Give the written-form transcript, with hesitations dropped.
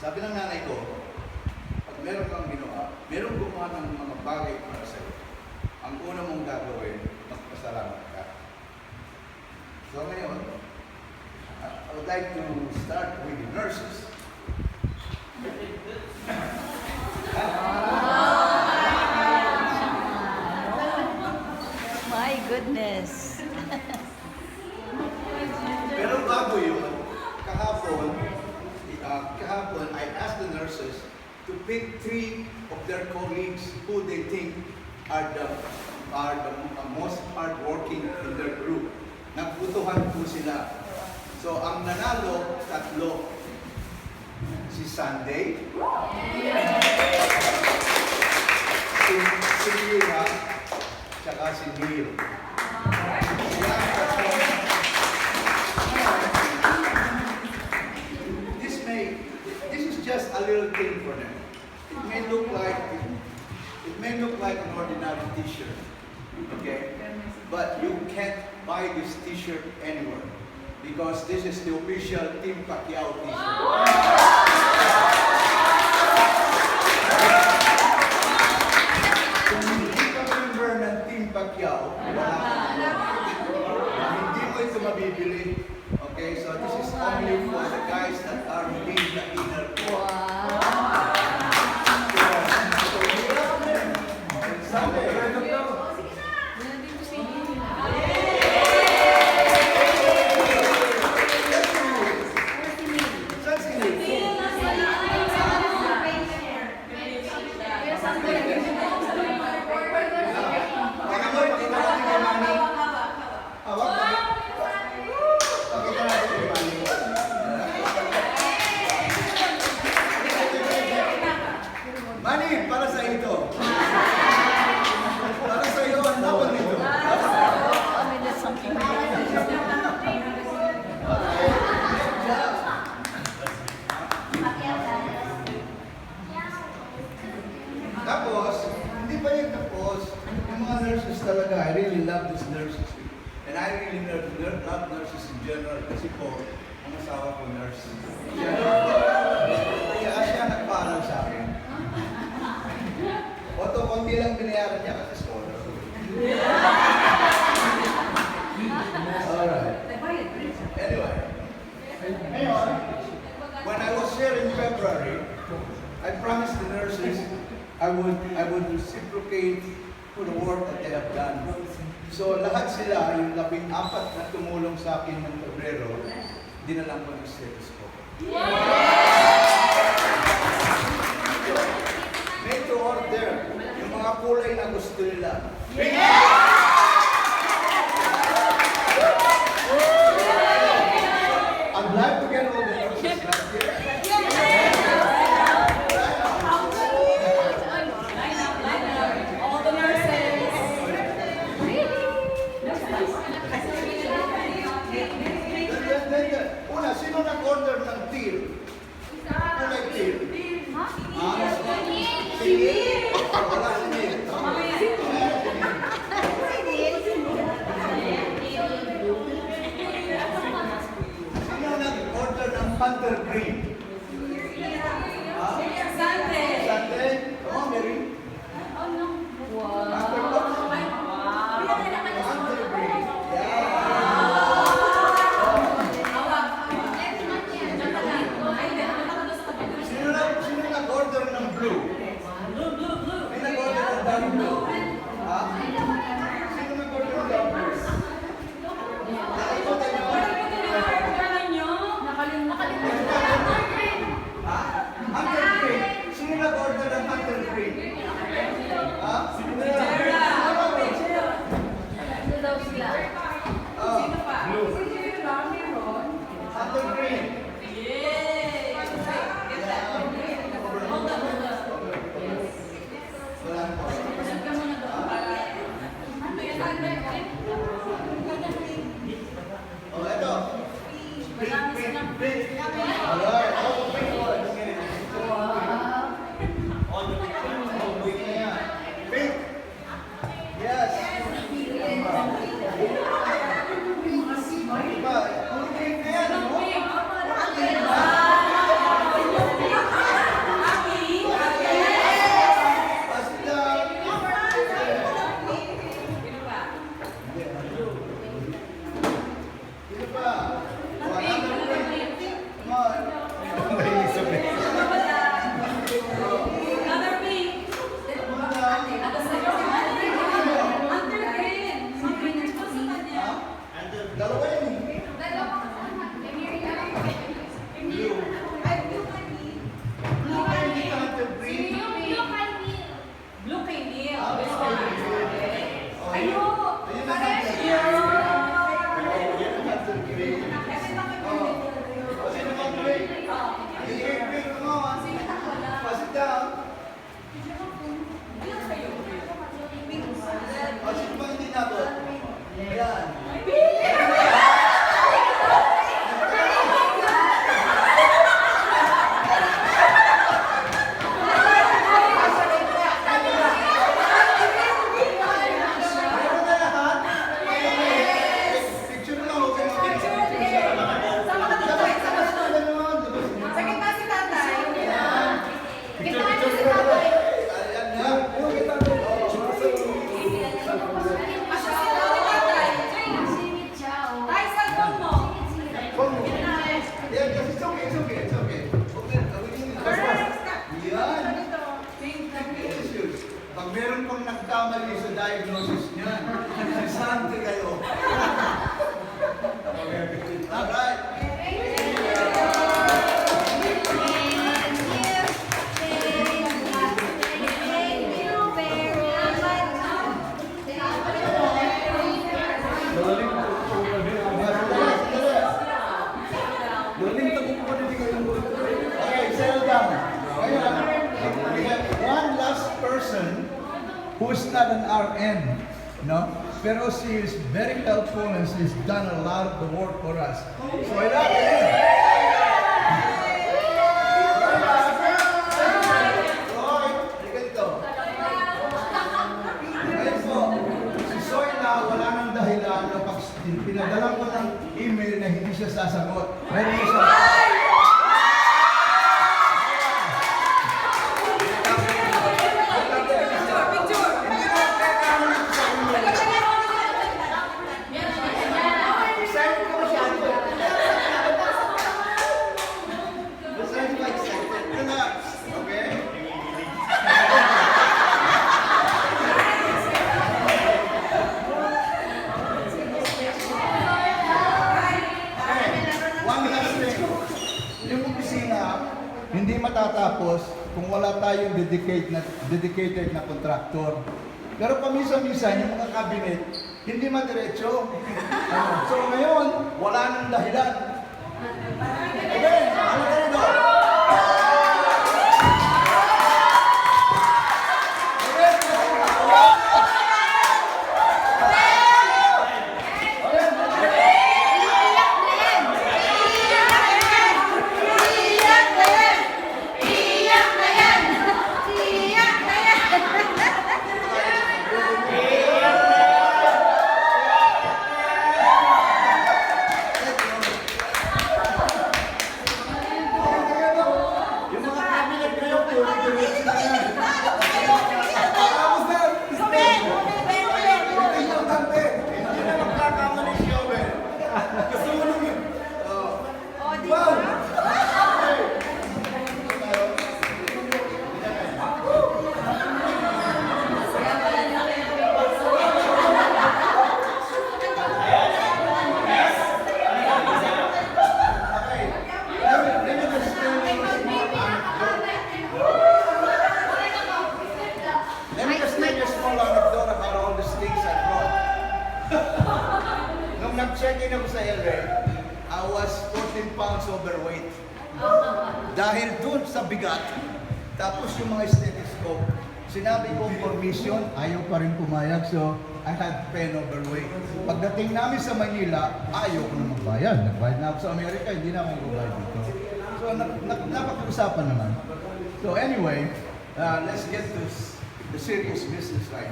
Sabi ng nanay ko, pag meron kang ginawa, meron gumawa ng mga bagay para sa'yo. Ang una mong gagawin, magpasalamat ka. So ngayon, I would like to start with the nurses. My goodness. Pero bago yun, kahapon, I asked the nurses to pick 3 of their colleagues who they think are the most hardworking in their group. Nagbutuhan po sila. So, ang nanalo, 3. Si Sunday, si Lira, tsaka si Neil. This is just a little thing for them. It may look like an ordinary t-shirt, okay? But you can't buy this t-shirt anywhere because this is the official Team Pacquiao t-shirt. Kung hindi ka member ng Team Pacquiao, wala ka. Hindi mo ito mabibili. Okay, so this is only for the guys that are within the inner core. Mani, para sa ito. Para sa iyo, ang tawag nito. I mean, that's something. Tapos, hindi pa yun tapos. Yung mga nurses talaga, I really love these nurses. And I really love nurses in general kasi po, ang asawa ko nurse. Kaya siya nagpaaral sa akin. Oto, konti lang binayaran niya kasi scholar. Alright. Anyway, when I was here in February, I promised the nurses I would reciprocate for the work that they have done. So lahat sila, yung 14 na tumulong sa akin ng Pebrero, dinalang ko ng stethoscope. Made to order yung mga kulay na gusto nila. I'm glad to get all the nurses last year. Una, sino nag-order ng teal? Kulay teal. Sige. Wala si Neil. Sino nag-order ng Panther Green? Sunday. Sunday? Oh, Mary. Panther Box? Panther Green. Sino nag-order ng blue? May nag-order ng dark blue. Ha? Sino nag-order ng dark blue? Nakikot tayo. nagkamali sa diagnosis niyan. Si Sante kayo. Alright. Okay, settle down. Ngayon, we have one last person who is not an RN, no? Pero she is very helpful and she's done a lot of the work for us. So I love you. Ayun po, si Soy na wala nang dahilan kapag pinadala ko ng email na hindi siya sasagot. Meron mo siya. Relax, okay? One last thing. Yung opisina, hindi matatapos kung wala tayong dedicated na contractor. Pero paminsan-minsan, yung mga cabinet, hindi madiretso. So ngayon, wala nang dahilan. Okay, ano ka rin doon? Yung mga cabinet kayo, tuloy-tuloy sila yan. Tapos na, hindi nyo tante. Hindi na magkakamali si Owen. Kasunod yun. Wow! Let me just tell you a small anecdote about all these things I brought. Nung nag-check-in ako sa LA, I was 14 pounds overweight. Dahil dun sa bigat, tapos yung mga stethoscope, sinabi ko permission, ayaw pa rin pumayag, so I had pen overweight. Pagdating namin sa Manila, ayaw ko na magbayad. Nagbayad na ako sa Amerika, hindi na ako magbayad dito. So napag-usapan naman. So anyway, let's get to the serious business right now.